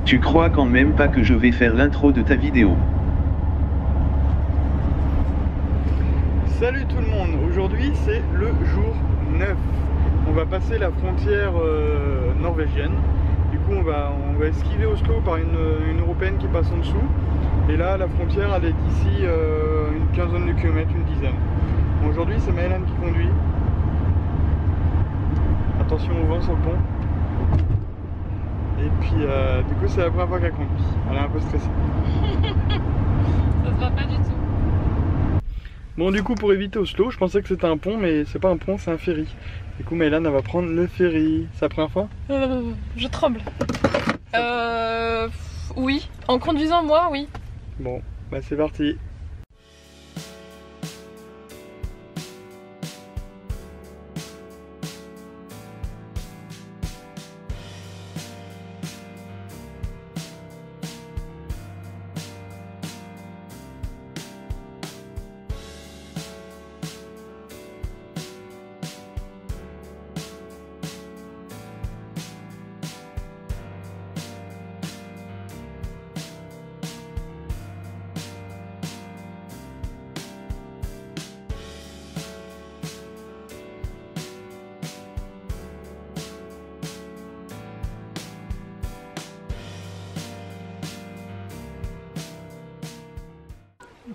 Tu crois quand même pas que je vais faire l'intro de ta vidéo? Salut tout le monde, aujourd'hui c'est le jour 9. On va passer la frontière norvégienne. Du coup on va esquiver Oslo par une européenne qui passe en dessous. Et là la frontière elle est d'ici une quinzaine de kilomètres, une dizaine. Bon, aujourd'hui c'est Maëlan qui conduit. Attention au vent sur le pont. Et puis du coup c'est la première fois qu'elle conduit. Elle est un peu stressée. Ça se voit pas du tout. Bon, du coup pour éviter Oslo, je pensais que c'était un pont, mais c'est pas un pont, c'est un ferry. Du coup Maëlan elle va prendre le ferry. C'est la première fois? Je tremble. Oui. En conduisant moi, oui. Bon, bah c'est parti.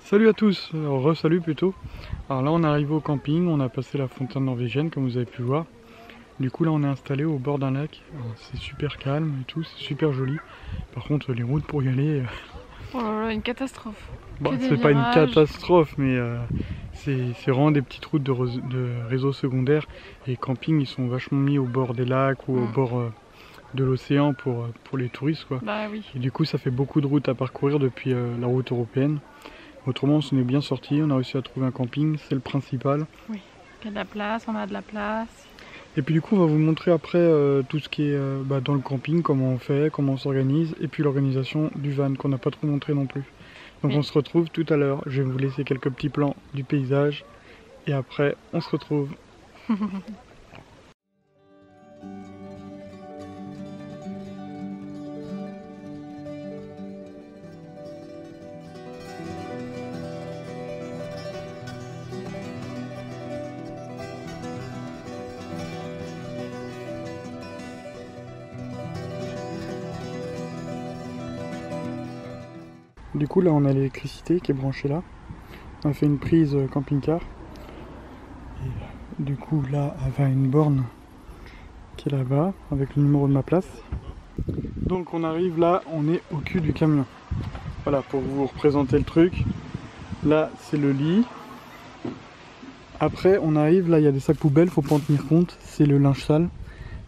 Salut à tous, re-salut plutôt. Alors là on est arrivé au camping, on a passé la fontaine norvégienne comme vous avez pu voir. Du coup là on est installé au bord d'un lac, c'est super calme et tout, c'est super joli. Par contre les routes pour y aller... Oh là là, une catastrophe. Bon, c'est pas une catastrophe mais c'est vraiment des petites routes de réseau secondaire. Et les campings ils sont vachement mis au bord des lacs ou au bord de l'océan pour les touristes quoi. Bah oui. Et du coup ça fait beaucoup de routes à parcourir depuis la route européenne. Autrement, on s'en est bien sorti, on a réussi à trouver un camping, c'est le principal. Oui, il y a de la place, on a de la place. Et puis du coup, on va vous montrer après tout ce qui est dans le camping, comment on fait, comment on s'organise, et puis l'organisation du van qu'on n'a pas trop montré non plus. Donc oui. On se retrouve tout à l'heure, je vais vous laisser quelques petits plans du paysage, et après on se retrouve. Du coup là on a l'électricité qui est branchée là, on a fait une prise camping-car et du coup là elle va à une borne qui est là-bas avec le numéro de ma place. Donc on arrive là, on est au cul du camion. Voilà pour vous représenter le truc, là c'est le lit. Après on arrive, là il y a des sacs poubelles, faut pas en tenir compte, c'est le linge sale.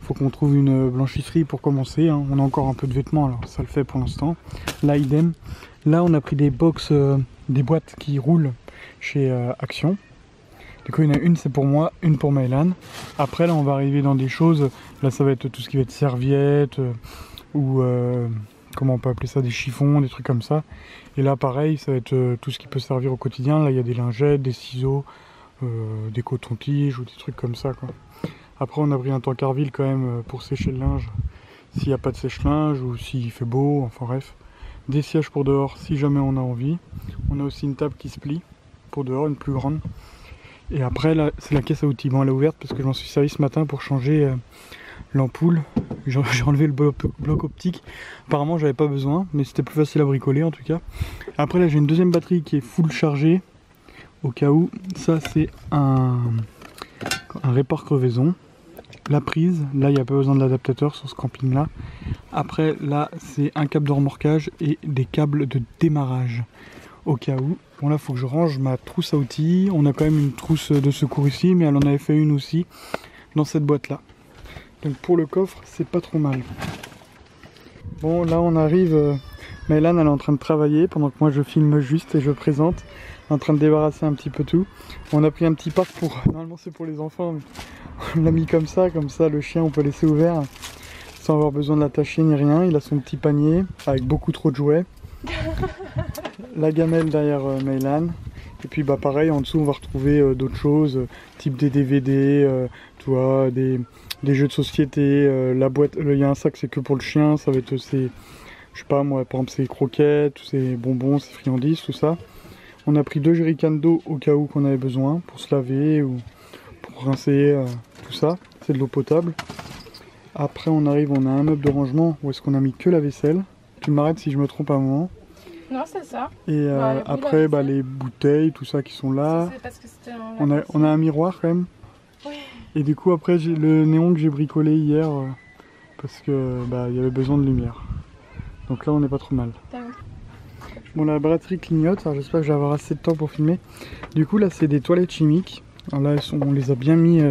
Faut qu'on trouve une blanchisserie pour commencer, hein. On a encore un peu de vêtements alors ça le fait pour l'instant. Là idem. Là on a pris des box, des boîtes qui roulent chez Action. Du coup il y en a une c'est pour moi, une pour Maëlan. Après là on va arriver dans des choses, là ça va être tout ce qui va être serviettes ou comment on peut appeler ça, des chiffons, des trucs comme ça. Et là pareil ça va être tout ce qui peut servir au quotidien. Là il y a des lingettes, des ciseaux, des cotons-tiges ou des trucs comme ça quoi. Après on a pris un tankerville quand même pour sécher le linge s'il n'y a pas de sèche-linge ou s'il fait beau, enfin bref. Des sièges pour dehors si jamais on a envie. On a aussi une table qui se plie pour dehors, une plus grande. Et après là c'est la caisse à outils. Bon elle est ouverte parce que je m'en suis servi ce matin pour changer l'ampoule. J'ai enlevé le bloc optique. Apparemment j'avais pas besoin mais c'était plus facile à bricoler en tout cas. Après là j'ai une deuxième batterie qui est full chargée au cas où. Ça c'est un réport crevaison. La prise, là il n'y a pas besoin de l'adaptateur sur ce camping là. Après là c'est un câble de remorquage et des câbles de démarrage au cas où. Bon là faut que je range ma trousse à outils. On a quand même une trousse de secours ici mais elle en avait fait une aussi dans cette boîte là. Donc pour le coffre c'est pas trop mal. Bon là on arrive, Maëlan elle est en train de travailler pendant que moi je filme juste et je présente. En train de débarrasser un petit peu tout. On a pris un petit parc pour... Normalement c'est pour les enfants mais on l'a mis comme ça le chien on peut laisser ouvert sans avoir besoin de l'attacher ni rien. Il a son petit panier avec beaucoup trop de jouets. La gamelle derrière Maëlan. Et puis bah pareil en dessous on va retrouver d'autres choses, type des DVD, tu vois, des jeux de société, la boîte, il y a un sac c'est que pour le chien, ça va être je sais pas moi, par exemple ses croquettes, ses bonbons, ses friandises, tout ça. On a pris 2 jerrycans d'eau au cas où qu'on avait besoin pour se laver ou pour rincer, tout ça. C'est de l'eau potable. Après on arrive, on a un meuble de rangement où est-ce qu'on a mis que la vaisselle. Tu m'arrêtes si je me trompe à un moment. Non, c'est ça. Et après les bouteilles, tout ça qui sont là. C'est parce que c'était On a un miroir quand même. Oui. Et du coup après j'ai le néon que j'ai bricolé hier parce que il y avait besoin de lumière. Donc là on n'est pas trop mal. Bon, la batterie clignote, alors j'espère que je vais avoir assez de temps pour filmer. Du coup là c'est des toilettes chimiques. Alors là on les a bien mis.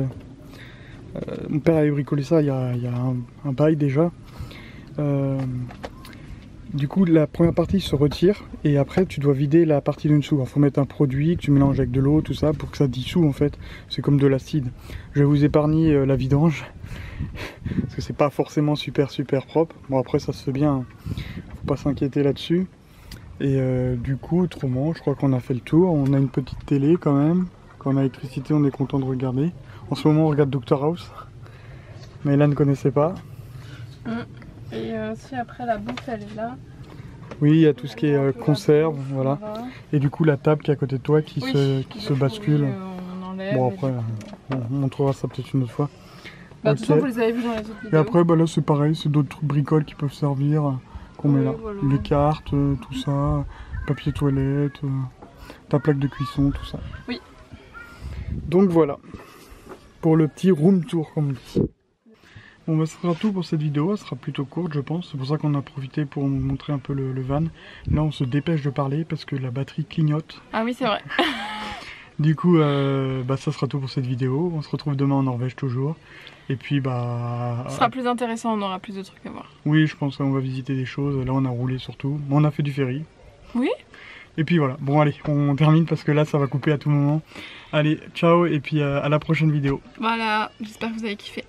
Mon père avait bricolé ça il y a un bail déjà. Du coup la première partie se retire et après tu dois vider la partie d'en dessous. Il faut mettre un produit que tu mélanges avec de l'eau, tout ça pour que ça dissout en fait. C'est comme de l'acide. Je vais vous épargner la vidange parce que c'est pas forcément super propre. Bon après ça se fait bien, hein. Faut pas s'inquiéter là-dessus. Et du coup autrement je crois qu'on a fait le tour. On a une petite télé quand même. Quand on a l'électricité on est content de regarder. En ce moment on regarde Dr House. Mais là ne connaissait pas. Et si après la bouffe elle est là. Oui, il y a tout ce qui est conserve, voilà. Et du coup la table qui est à côté de toi qui se bascule. On enlève, bon après, on montrera ça peut-être une autre fois. De toute façon vous les avez vus dans les autres vidéos. Et après là c'est pareil, c'est d'autres trucs bricoles qui peuvent servir, qu'on met là. Voilà. Les cartes, tout ça, papier toilette, ta plaque de cuisson, tout ça. Oui. Donc voilà, pour le petit room tour comme on dit. Bon ce sera tout pour cette vidéo, elle sera plutôt courte je pense, c'est pour ça qu'on a profité pour vous montrer un peu le van. Là on se dépêche de parler parce que la batterie clignote. Ah oui c'est vrai. Du coup ça sera tout pour cette vidéo, on se retrouve demain en Norvège toujours. Et puis ce sera plus intéressant, on aura plus de trucs à voir. Oui je pense qu'on va visiter des choses, là on a roulé surtout, on a fait du ferry. Oui. Et puis voilà, bon allez, on termine parce que là ça va couper à tout moment. Allez, ciao et puis à la prochaine vidéo. Voilà, j'espère que vous avez kiffé.